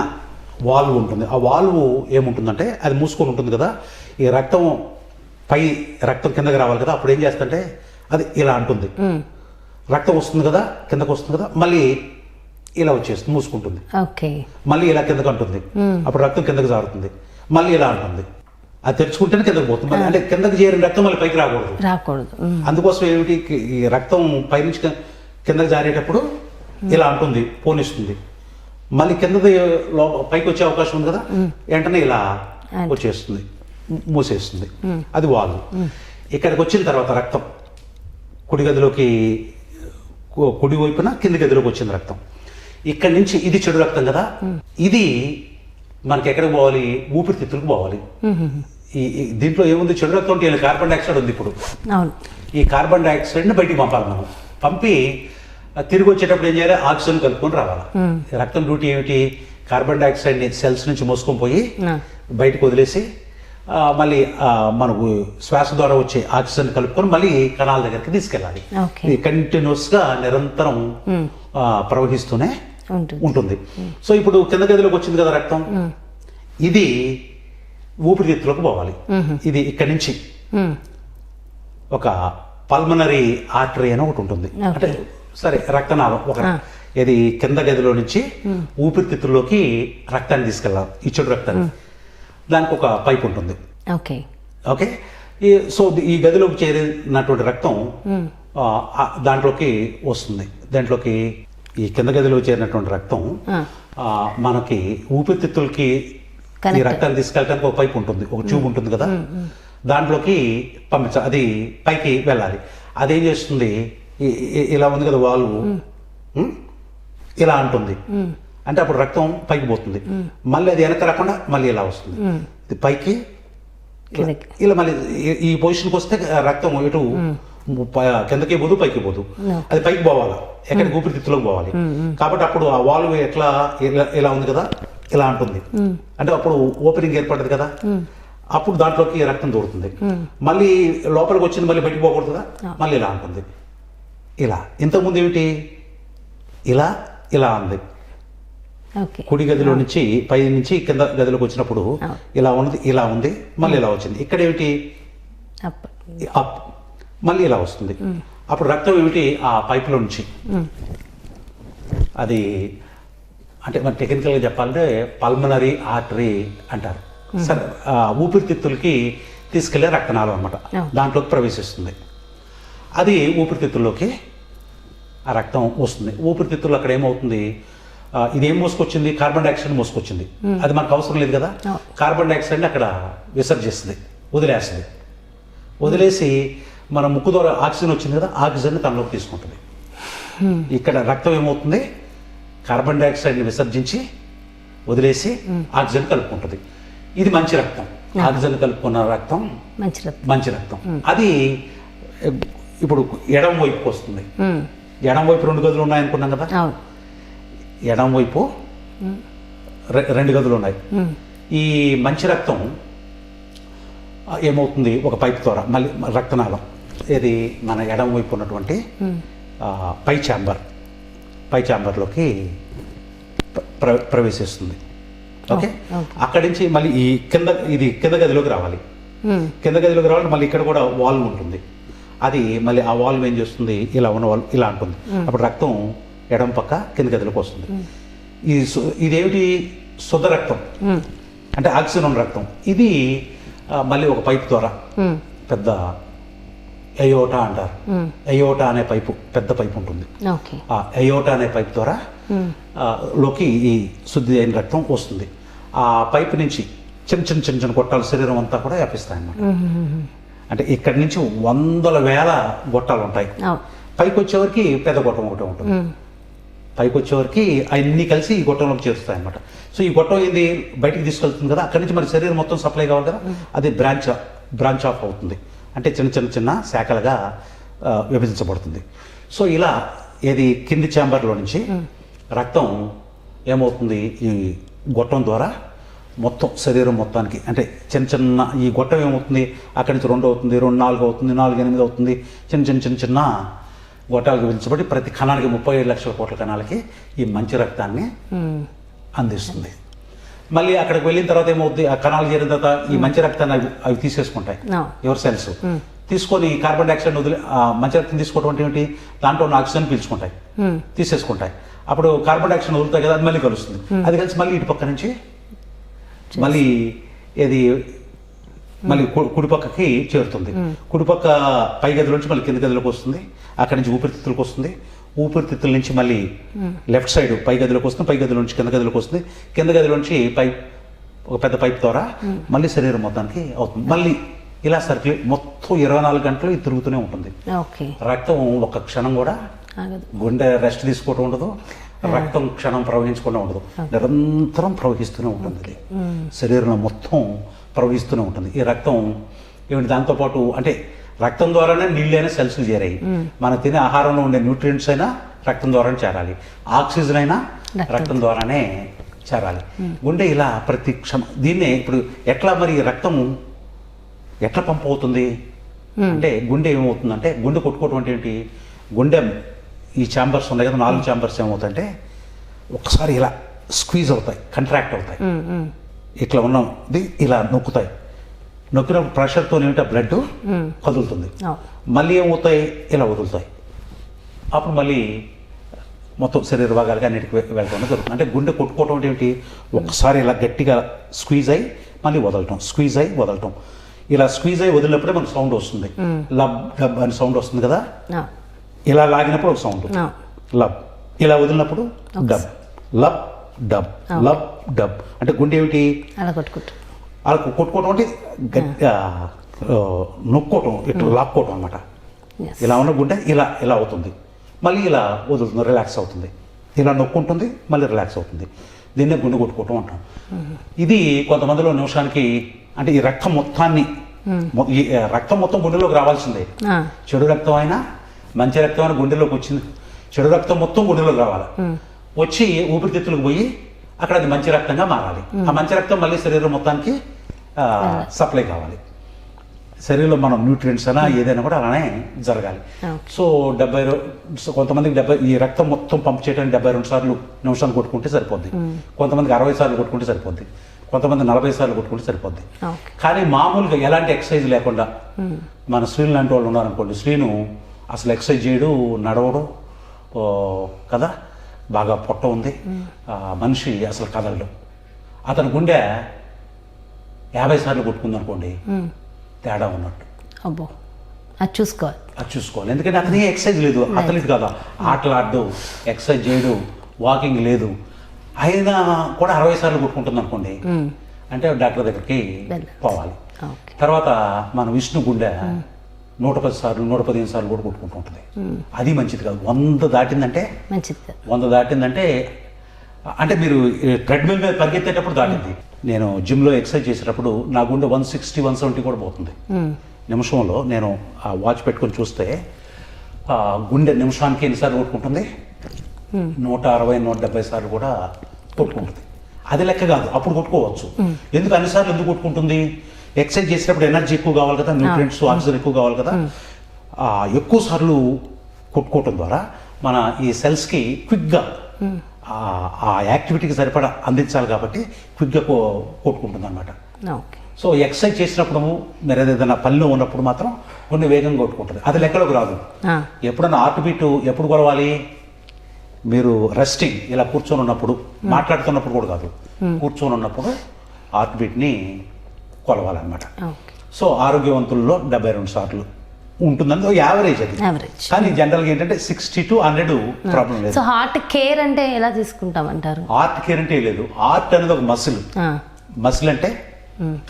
వాల్వ్ ఉంటుంది. ఆ వాల్వ్ ఏముంటుందంటే అది మూసుకొని ఉంటుంది కదా, ఈ రక్తం కిందకి రావాలి కదా, అప్పుడు ఏం చేస్తుంటే అది ఇలా అంటుంది, రక్తం వస్తుంది కదా కిందకు వస్తుంది కదా, మళ్ళీ ఇలా వచ్చేస్తుంది, మూసుకుంటుంది, మళ్ళీ ఇలా కిందకు అంటుంది, అప్పుడు రక్తం కిందకి జారుతుంది, మళ్ళీ ఇలా అంటుంది, అది తెరుచుకుంటేనే కిందకు పోతుంది. అంటే కిందకి చేరిన రక్తం మళ్ళీ పైకి రాకూడదు. అందుకోసం ఏమిటి, ఈ రక్తం పైనుంచి కిందకి జారేటప్పుడు ఇలా అంటుంది, పోనిస్తుంది, మళ్ళీ కిందది పైకి వచ్చే అవకాశం ఉంది కదా, వెంటనే ఇలా వచ్చేస్తుంది, మూసేస్తుంది. అది వాల్వ్. ఇక్కడికి వచ్చిన తర్వాత రక్తం కుడి గదిలోకి, కుడి వైపున కింది గదిలోకి వచ్చింది రక్తం. ఇక్కడి నుంచి ఇది చెడు రక్తం కదా, ఇది మనకి ఎక్కడికి పోవాలి, ఊపిరితిత్తులకు పోవాలి. దీంట్లో ఏముంది, చెడు రక్తం అంటే కార్బన్ డైఆక్సైడ్ ఉంది. ఇప్పుడు ఈ కార్బన్ డైఆక్సైడ్ని బయటికి పంపాలి మనం. పంపి తిరిగి వచ్చేటప్పుడు ఏం చేయాలి, ఆక్సిజన్ కలుపుకొని రావాలి. రక్తం డ్యూటీ ఏమిటి, కార్బన్ డైఆక్సైడ్ని సెల్స్ నుంచి మోసుకొని పోయి బయటకు వదిలేసి మళ్ళీ మనకు శ్వాస ద్వారా వచ్చే ఆక్సిజన్ కలుపుకొని మళ్ళీ కణాల దగ్గరికి తీసుకెళ్ళాలి. ఇది కంటిన్యూస్గా నిరంతరం ప్రవహిస్తూనే ఉంటుంది. సో ఇప్పుడు కింద గదిలోకి వచ్చింది కదా రక్తం, ఇది ఊపిరితిత్తులకు పోవాలి. ఇది ఇక్కడి నుంచి ఒక పల్మనరీ ఆర్టరీ అని ఒకటి ఉంటుంది, అంటే సరే రక్తనాళం ఒక ఇది కింద గదిలో నుంచి ఊపిరితిత్తుల్లోకి రక్తాన్ని తీసుకెళ్ళాలి, ఈ చెడు రక్తాన్ని. దానికి ఒక పైప్ ఉంటుంది. ఓకే ఓకే సో ఈ గదిలోకి చేరినటువంటి రక్తం దాంట్లోకి వస్తుంది. దాంట్లోకి ఈ కింద గదిలో చేరినటువంటి రక్తం మనకి ఊపిరితిత్తులకి ఈ రక్తాన్ని తీసుకెళ్ళడానికి ఒక పైప్ ఉంటుంది, ఒక ట్యూబ్ ఉంటుంది కదా, దాంట్లోకి పంపించాలి. అది పైకి వెళ్ళాలి. అదేం చేస్తుంది, ఇలా ఉంది కదా వాల్వ్, ఇలా అంటుంది అంటే అప్పుడు రక్తం పైకి పోతుంది. మళ్ళీ అది వెనక రాకుండా మళ్ళీ ఇలా వస్తుంది, ఇది పైకి ఇలా మళ్ళీ ఈ పొజిషన్కి వస్తే రక్తం ఇటు కిందకి పోదు పైకి పోదు, అది పైకి పోవాలి, ఎక్కడికి ఊపిరితిత్తులోకి పోవాలి. కాబట్టి అప్పుడు ఆ వాల్వ్ ఎట్లా ఇలా ఉంది కదా, ఇలా అంటుంది అంటే అప్పుడు ఓపెనింగ్ ఏర్పడ్డది కదా, అప్పుడు దాంట్లోకి రక్తం దూరుతుంది. మళ్ళీ లోపలికి వచ్చింది మళ్ళీ బయటికి పోకూడదు కదా, మళ్ళీ ఇలా అంటుంది. ఇలా ఇంతకుముందు ఏమిటి, ఇలా ఇలా ఉంది. కుడి గదిలో నుంచి పై నుంచి కింద గదిలోకి వచ్చినప్పుడు ఇలా ఉంది, ఇలా ఉంది, మళ్ళీ ఇలా వచ్చింది. ఇక్కడ ఏమిటి, అప్, మళ్ళీ ఇలా వస్తుంది. అప్పుడు రక్తం ఏమిటి, ఆ పైపులో నుంచి అది అంటే మన టెక్నికల్గా చెప్పాలంటే పల్మనరీ ఆర్టరీ అంటారు. సరే ఊపిరితిత్తులకి తీసుకెళ్లే రక్తనాళం అనమాట, దాంట్లోకి ప్రవేశిస్తుంది. అది ఊపిరితిత్తుల్లోకి ఆ రక్తం వస్తుంది. ఊపిరితిత్తుల్లో అక్కడ ఏమవుతుంది, ఇదేం మోసుకొచ్చింది, కార్బన్ డైఆక్సైడ్ మోసుకొచ్చింది. అది మనకు అవసరం లేదు కదా, కార్బన్ డైఆక్సైడ్ని అక్కడ విసర్జిస్తుంది, వదిలేస్తుంది. వదిలేసి మన ముక్కు ద్వారా ఆక్సిజన్ వచ్చింది కదా, ఆక్సిజన్ తనలోకి తీసుకుంటుంది. ఇక్కడ రక్తం ఏమవుతుంది, కార్బన్ డైఆక్సైడ్ని విసర్జించి వదిలేసి ఆక్సిజన్ కలుపుకుంటుంది. ఇది మంచి రక్తం, ఆక్సిజన్ కలుపుకున్న రక్తం మంచి రక్తం. అది ఇప్పుడు ఎడమ వైపుకి వస్తుంది. ఎడమ వైపు 2 గదులు ఉన్నాయనుకున్నాం కదా, ఎడమ వైపు 2 గదులు ఉన్నాయి. ఈ మంచి రక్తం ఏమవుతుంది, ఒక పైప్ ద్వారా మళ్ళీ రక్తనాళం, ఇది మన ఎడమ వైపు ఉన్నటువంటి పై ఛాంబర్లోకి ప్రవేశిస్తుంది. ఓకే, అక్కడి నుంచి మళ్ళీ ఈ కింద గదిలోకి రావాలి. కింద గదిలోకి రావాలి, మళ్ళీ ఇక్కడ కూడా వాల్వ్ ఉంటుంది. అది మళ్ళీ ఆ వాల్వ్ ఏం చేస్తుంది, ఇలా ఉన్న వాల్వ్ ఇలా అంటుంది. అప్పుడు రక్తం ఎడమ పక్క కింద గదిలోకి వస్తుంది. ఇదేమిటి, శుద్ధ రక్తం అంటే ఆక్సిజన్ ఉన్న రక్తం. ఇది మళ్ళీ ఒక పైప్ ద్వారా, పెద్ద ఎయోటా అంటారు, ఎయోటా అనే పైపు, పెద్ద పైపు ఉంటుంది. ఆ ఎయోటా అనే పైప్ ద్వారా లోకి ఈ శుద్ధి అయిన రక్తం వస్తుంది. ఆ పైపు నుంచి చిన్న చిన్న గొట్టాలు శరీరం అంతా కూడా వ్యాపిస్తాయి అన్నమాట. అంటే ఇక్కడి నుంచి 100,000 గొట్టాలు ఉంటాయి. పైకి వచ్చేవరకు పెద్ద గొట్టం ఒకటే ఉంటుంది. పైకి వచ్చేవరకు అన్నీ కలిసి ఈ గొట్టంలోకి చేరుస్తాయి అన్నమాట. సో ఈ గొట్టం ఏంది, బయటికి తీసుకెళ్తుంది కదా, అక్కడి నుంచి మరి శరీరం మొత్తం సప్లై కావాలి కదా, అది బ్రాంచ్ ఆఫ్ అవుతుంది. అంటే చిన్న శాఖలుగా విభజించబడుతుంది. సో ఇలా ఏది కింది ఛాంబర్లో నుంచి రక్తం ఏమవుతుంది, ఈ గొట్టం ద్వారా మొత్తం శరీరం మొత్తానికి, అంటే చిన్న ఈ గొట్టం ఏమవుతుంది, అక్కడి నుంచి 2 అవుతుంది, 2 4 అవుతుంది, 4 8 అవుతుంది, చిన్న గొట్టాలు విభజించబడి ప్రతి కణానికి 37 లక్షల కోట్ల కణాలకి ఈ మంచి రక్తాన్ని అందిస్తుంది. మళ్ళీ అక్కడికి వెళ్ళిన తర్వాత ఏమవుతుంది, ఆ కణాలు చేరిన తర్వాత ఈ మంచి రక్తాన్ని అవి తీసేసుకుంటాయి, ఎవరి సెల్స్ తీసుకొని కార్బన్ డైఆక్సైడ్ వదిలి మంచి రక్తం తీసుకోవడం అంటే ఏంటి, దాంట్లో ఉన్న ఆక్సిజన్ పీల్చుకుంటాయి, తీసేసుకుంటాయి. అప్పుడు కార్బన్ డైఆక్సైడ్ వదులుతాయి కదా, అది మళ్ళీ కలుస్తుంది. అది కలిసి మళ్ళీ ఇటు పక్క నుంచి మళ్ళీ ఏది మళ్ళీ కుడిపక్కకి చేరుతుంది. కుడిపక్క పై గదిలోంచి మళ్ళీ కింద గదిలోకి వస్తుంది, అక్కడి నుంచి ఊపిరితిత్తులకు వస్తుంది. ఊపిరితిత్తుల నుంచి మళ్ళీ లెఫ్ట్ సైడ్ పై గదిలోకి వస్తుంది, పై గదిలో నుంచి కింద గదిలోకి వస్తుంది, కింద గదిలోంచి ఒక పెద్ద పైప్ ద్వారా మళ్ళీ శరీరం మొత్తానికి అవుతుంది. మళ్ళీ ఇలా సర్క్యులేట్ మొత్తం 24 గంటలు ఇది తిరుగుతూనే ఉంటుంది. రక్తం ఒక క్షణం కూడా గుండె రెస్ట్ తీసుకోవటం ఉండదు, రక్తం క్షణం ప్రవహించకుండా ఉండదు, నిరంతరం ప్రవహిస్తూనే ఉంటుంది. శరీరంలో మొత్తం ప్రవహిస్తూనే ఉంటుంది ఈ రక్తం. ఏమిటి దాంతోపాటు అంటే రక్తం ద్వారానే నీళ్ళైనా సెల్స్లు చేరాయి. మనం తినే ఆహారంలో ఉండే న్యూట్రియంట్స్ అయినా రక్తం ద్వారానే చేరాలి, ఆక్సిజన్ అయినా రక్తం ద్వారానే చేరాలి. గుండె ఇలా ప్రతి క్షణం దీన్నే ఇప్పుడు ఎట్లా మరి రక్తం ఎట్లా పంప్ అవుతుంది అంటే గుండె ఏమవుతుందంటే గుండె కొట్టుకోవటం అంటే ఏంటి, గుండె ఈ ఛాంబర్స్ ఉన్నాయి కదా 4 ఛాంబర్స్ ఏమవుతాయంటే ఒకసారి ఇలా స్క్వీజ్ అవుతాయి, కంట్రాక్ట్ అవుతాయి, ఇట్లా ఉన్నది ఇలా నొక్కుతాయి. నొక్కినప్పుడు ప్రెషర్తో ఏమిటి బ్లడ్ కదులుతుంది, మళ్ళీ ఏమవుతాయి ఇలా వదులుతాయి, అప్పుడు మళ్ళీ మొత్తం శరీర భాగాలకి అన్నిటికి వెళ్ళటం జరుగుతుంది. అంటే గుండె కొట్టుకోవటం అంటే ఏమిటి, ఒకసారి ఇలా గట్టిగా స్క్వీజ్ అయ్యి మళ్ళీ వదలటం, స్క్వీజ్ అయ్యి వదలటం. ఇలా స్క్వీజ్ అయ్యి వదిలినప్పుడే మనకు సౌండ్ వస్తుంది, లబ్ డబ్ అని సౌండ్ వస్తుంది కదా. ఇలా లాగినప్పుడు ఒక సౌండ్ లబ్, ఇలా వదిలినప్పుడు dub, lub dub, lub dub. అంటే గుండె ఏమిటి అలా కొట్టుకుంటాం, అలా కొట్టుకోవటం అంటే గట్టిగా నొక్కోవటం, ఇట్లా లాక్కోవటం అనమాట. ఇలా ఉన్న గుండె ఇలా ఇలా అవుతుంది, మళ్ళీ ఇలా వదులుతుంది, రిలాక్స్ అవుతుంది, ఇలా నొక్కుంటుంది, మళ్ళీ రిలాక్స్ అవుతుంది. దీన్నే గుండె కొట్టుకోవటం అంటాం. ఇది కొంతమందిలో నిమిషానికి అంటే ఈ రక్తం మొత్తాన్ని ఈ రక్తం మొత్తం గుండెలోకి రావాల్సిందే. చెడు రక్తం అయినా మంచి రక్తం అయినా గుండెలోకి వచ్చింది, చెడు రక్తం మొత్తం గుండెలోకి రావాలి, వచ్చి ఊపిరితిత్తులకు పోయి అక్కడ అది మంచి రక్తంగా మారాలి. ఆ మంచి రక్తం మళ్ళీ శరీరం మొత్తానికి సప్లై కావాలి. శరీరంలో మనం న్యూట్రియంట్స్ అయినా ఏదైనా కూడా అలానే జరగాలి. సో 70 కొంతమందికి ఈ రక్తం మొత్తం పంప్ చేయడానికి 72 సార్లు నిమిషాలు కొట్టుకుంటే సరిపోద్ది, కొంతమందికి 60 సార్లు కొట్టుకుంటే సరిపోద్ది, కొంతమంది 40 సార్లు కొట్టుకుంటే సరిపోద్ది. కానీ మామూలుగా ఎలాంటి ఎక్సర్సైజ్ లేకుండా మన శ్రీను లాంటి వాళ్ళు ఉన్నారనుకోండి, శ్రీను అసలు ఎక్సర్సైజ్ చేయడు, నడవడు కదా, బాగా పొట్ట ఉంది, మనిషి అసలు కదలడు. అతని గుండె 50 సార్లు కొట్టుకుంది అనుకోండి, తేడా ఉన్నట్టు. అబ్బో, అది చూసుకోవాలి. ఎందుకంటే అతని ఎక్సర్సైజ్ లేదు, అతనికి కదా ఆటలాడు, ఎక్సర్సైజ్ చేయడు, వాకింగ్ లేదు, అయినా కూడా 60 సార్లు కొట్టుకుంటుంది అనుకోండి, అంటే డాక్టర్ దగ్గరికి పోవాలి. తర్వాత మన విష్ణు గుండె 110 సార్లు 115 సార్లు కూడా కొట్టుకుంటూ ఉంటుంది. అది మంచిది కాదు. 100 దాటిందంటే అంటే మీరు ట్రెడ్మిల్ మీద పరిగెత్తేటప్పుడు దాటింది. నేను జిమ్లో ఎక్సర్సైజ్ చేసేటప్పుడు నా గుండె 160 170 కూడా పోతుంది నిమిషంలో. నేను ఆ వాచ్ పెట్టుకొని చూస్తే గుండె నిమిషానికి ఎన్నిసార్లు కొట్టుకుంటుంది, 160 170 సార్లు కూడా కొట్టుకుంటుంది. అది లెక్క కాదు, అప్పుడు కొట్టుకోవచ్చు. ఎందుకు అన్నిసార్లు ఎందుకు కొట్టుకుంటుంది, ఎక్సర్సైజ్ చేసేటప్పుడు ఎనర్జీ ఎక్కువ కావాలి కదా, న్యూట్రియంట్స్ ఆక్సిజన్ ఎక్కువ కావాలి కదా. ఎక్కువ సార్లు కొట్టుకోవటం ద్వారా మన ఈ సెల్స్కి క్విక్గా ఆ యాక్టివిటీకి సరిపడా అందించాలి కాబట్టి క్విక్గా కొట్టుకుంటుంది అనమాట. సో ఎక్సర్సైజ్ చేసినప్పుడు మీరు ఏదైనా పనిలో ఉన్నప్పుడు మాత్రం కొన్ని వేగంగా కొట్టుకుంటుంది, అది లెక్కలోకి రాదు. ఎప్పుడన్నా హార్ట్ బీట్ ఎప్పుడు కొలవాలి, మీరు రెస్టింగ్ ఇలా కూర్చొని ఉన్నప్పుడు, మాట్లాడుతున్నప్పుడు కూడా కాదు, కూర్చొని ఉన్నప్పుడు హార్ట్ బీట్ని కొలవాలన్నమాట. సో ఆరోగ్యవంతుల్లో 72 సార్లు ఉంటుందని యావరేజ్ అది. కానీ జనరల్గా ఏంటంటే 60 to 100 ప్రాబ్లం లేదు. సో హార్ట్ కేర్ అంటే ఎలా తీసుకుంటామంటారు? హార్ట్ కేర్ అంటే లేదు, హార్ట్ అనేది ఒక మసిల్ అంటే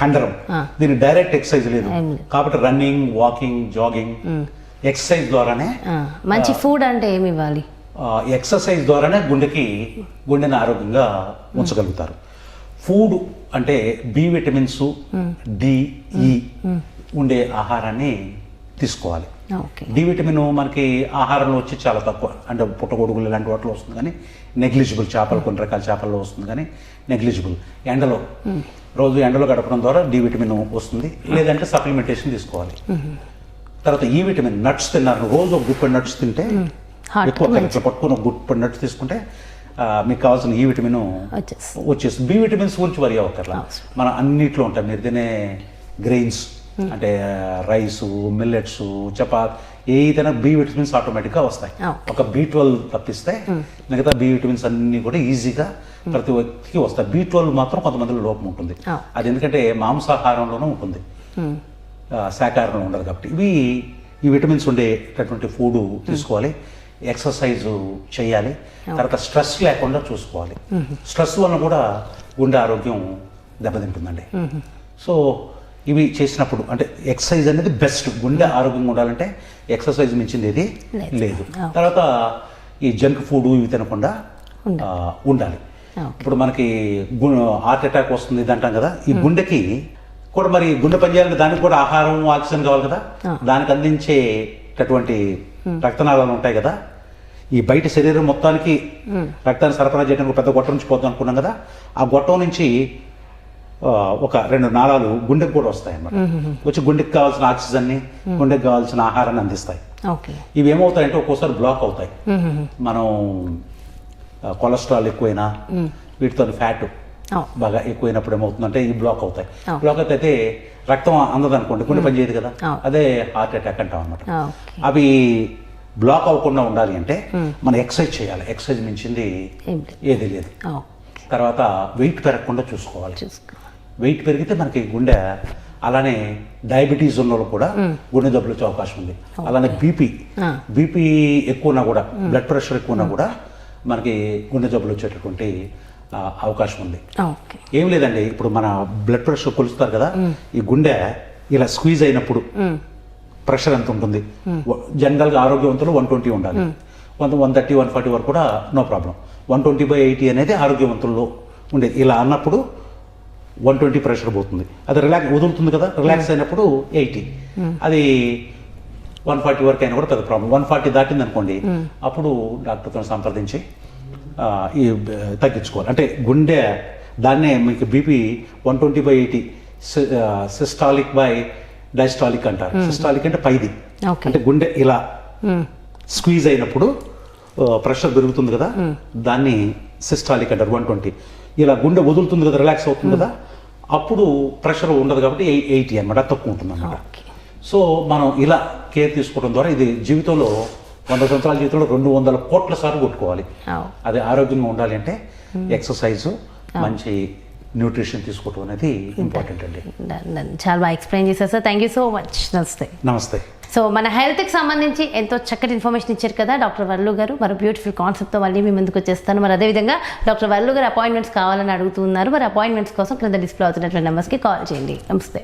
కండరం, దీనికి డైరెక్ట్ ఎక్సర్సైజ్ లేదు కాబట్టి రన్నింగ్, వాకింగ్, జాగింగ్, ఎక్సర్సైజ్ ద్వారానే. మంచి ఫుడ్ అంటే ఏమి ఇవ్వాలి? ఎక్సర్సైజ్ ద్వారానే గుండెని ఆరోగ్యంగా ఉంచగలుగుతారు. ఫుడ్ అంటే బి విటమిన్స్, డి, ఈ ఉండే ఆహారాన్ని తీసుకోవాలి. డి విటమిన్ మనకి ఆహారంలో వచ్చి చాలా తక్కువ, అంటే పుట్టగొడుగులు ఇలాంటి వాటిలో వస్తుంది కానీ నెగ్లిజిబుల్. చేపలు కొన్ని రకాల చేపల్లో వస్తుంది కానీ నెగ్లిజిబుల్. ఎండలో రోజు ఎండలో గడపడం ద్వారా డి విటమిన్ వస్తుంది, లేదంటే సప్లిమెంటేషన్ తీసుకోవాలి. తర్వాత ఈ విటమిన్, నట్స్ తిన్నారు, రోజు ఒక గుప్పెడు నట్స్ తింటే ఎక్కువ పట్టుకుని ఒక గుప్పెడు నట్స్ తీసుకుంటే మీకు కావాల్సిన ఈ విటమిన్ వచ్చేస్తుంది. బి విటమిన్స్ గురించి వరి అవ్వక్కర్లా, మన అన్నిట్లో ఉంటాయి. మీరు తినే గ్రెయిన్స్ అంటే రైసు, మిల్లెట్స్, చపాత్ ఏదైనా బి విటమిన్స్ ఆటోమేటిక్గా వస్తాయి. ఒక B12 తప్పిస్తే మిగతా బి విటమిన్స్ అన్నీ కూడా ఈజీగా ప్రతి వ్యక్తికి వస్తాయి. B12 మాత్రం కొంతమందిలో లోపం ఉంటుంది, అది ఎందుకంటే మాంసాహారంలోనూ ఉంటుంది, శాకాహారంలో ఉండదు కాబట్టి. ఈ విటమిన్స్ ఉండేటటువంటి ఫుడ్ తీసుకోవాలి, ఎక్సర్సైజ్ చేయాలి, తర్వాత స్ట్రెస్ లేకుండా చూసుకోవాలి. స్ట్రెస్ వల్ల కూడా గుండె ఆరోగ్యం దెబ్బతింటుందండి. సో ఇవి చేసినప్పుడు అంటే ఎక్సర్సైజ్ అనేది బెస్ట్. గుండె ఆరోగ్యంగా ఉండాలంటే ఎక్సర్సైజ్ మించింది ఏది లేదు. తర్వాత ఈ జంక్ ఫుడ్ ఇవి తినకుండా ఉండాలి. ఇప్పుడు మనకి హార్ట్ అటాక్ వస్తుంది ఇది అంటాం కదా, ఈ గుండెకి కూడా మరి గుండె పనిచేయాలంటే దానికి కూడా ఆహారం, ఆక్సిజన్ కావాలి కదా. దానికి అందించేటటువంటి రక్తనాళాలు ఉంటాయి కదా, ఈ బయట శరీరం మొత్తానికి రక్తాన్ని సరఫరా చేయడానికి పెద్ద గొట్టం నుంచి పోతాం అనుకున్నాం కదా, ఆ గొట్టం నుంచి ఒక 2 నాళాలు గుండెకు కూడా వస్తాయి అన్నమాట. వచ్చి గుండెకి కావాల్సిన ఆక్సిజన్ని, గుండెకి కావాల్సిన ఆహారాన్ని అందిస్తాయి. ఓకే. ఇవి ఏమవుతాయంటే ఒక్కోసారి బ్లాక్ అవుతాయి. మనం కొలెస్ట్రాల్ ఎక్కువైనా వీటితో ఫ్యాట్ బాగా ఎక్కువైనప్పుడు ఏమవుతుందంటే ఈ బ్లాక్ అవుతాయి. బ్లాక్ అయితే రక్తం అందదనుకోండి, గుండె పని చేయదు కదా, అదే హార్ట్ అటాక్ అంటాం అనమాట. అవి బ్లాక్ అవ్వకుండా ఉండాలి అంటే మనం ఎక్సర్సైజ్ చేయాలి. ఎక్సర్సైజ్ మించింది ఏది లేదు. తర్వాత వెయిట్ పెరగకుండా చూసుకోవాలి. వెయిట్ పెరిగితే మనకి గుండె, అలానే డయాబెటీస్ ఉన్న వాళ్ళు కూడా గుండె జబ్బులు వచ్చే అవకాశం ఉంది. అలానే బీపీ ఎక్కువ ఉన్నా కూడా, బ్లడ్ ప్రెషర్ ఎక్కువ ఉన్నా కూడా మనకి గుండె జబ్బులు వచ్చేటటువంటి అవకాశం ఉంది. ఏం లేదండి, ఇప్పుడు మన బ్లడ్ ప్రెషర్ కొలుస్తారు కదా, ఈ గుండె ఇలా స్క్వీజ్ అయినప్పుడు ప్రెషర్ ఎంత ఉంటుంది? జనరల్గా ఆరోగ్యవంతులు 120 ఉండాలి. 130, 140 వరకు కూడా నో ప్రాబ్లం. 120/80 అనేది ఆరోగ్యవంతుల్లో ఉండేది. ఇలా అన్నప్పుడు 120 ప్రెషర్ పోతుంది, అది వదులుతుంది కదా, రిలాక్స్ అయినప్పుడు 80. అది 140 వరకు అయినా కూడా పెద్ద ప్రాబ్లం. 140 దాటింది అనుకోండి, అప్పుడు డాక్టర్తో సంప్రదించి ఈ తగ్గించుకోవాలి. అంటే గుండె, దాన్నే మీకు బీపీ 120/80 సిస్టాలిక్ బై డైస్టాలిక్ అంటారు. సిస్టాలిక్ అంటే పైది, అంటే గుండె ఇలా స్క్వీజ్ అయినప్పుడు ప్రెషర్ పెరుగుతుంది కదా, దాన్ని సిస్టాలిక్ అంటారు. 120 ఇలా గుండె వదులుతుంది కదా, రిలాక్స్ అవుతుంది కదా, అప్పుడు ప్రెషర్ ఉండదు కాబట్టి 80 అనమాట, తక్కువ ఉంటుంది అనమాట. సో మనం ఇలా కేర్ తీసుకోవడం ద్వారా ఇది జీవితంలో 100 సంవత్సరాల జీవితంలో 200 కోట్ల సార్లు కొట్టుకోవాలి. అది ఆరోగ్యంగా ఉండాలి అంటే ఎక్సర్సైజు, మంచి న్యూట్రిషన్ తీసుకోవడం అనేది ఇంపార్టెంట్ అండి. చాలా బాగా ఎక్స్ప్లెయిన్ చేశారు sir, thank you so much. నమస్తే. సో మన హెల్త్కి సంబంధించి ఎంతో చక్కటి ఇన్ఫర్మేషన్ ఇచ్చారు కదా డాక్టర్ వర్లు గారు. మరి బ్యూటిఫుల్ కాన్సెప్ట్తో మళ్ళీ మీ ముందుకు వచ్చేస్తాను. మరి అదేవిధంగా డాక్టర్ వర్లు గారు అపాయింట్మెంట్స్ కావాలని అడుగుతున్నారు. మరి అపాయింట్మెంట్స్ కోసం క్రింద డిస్ప్లే అవుతున్నటువంటి నెంబర్స్కి కాల్ చేయండి. నమస్తే.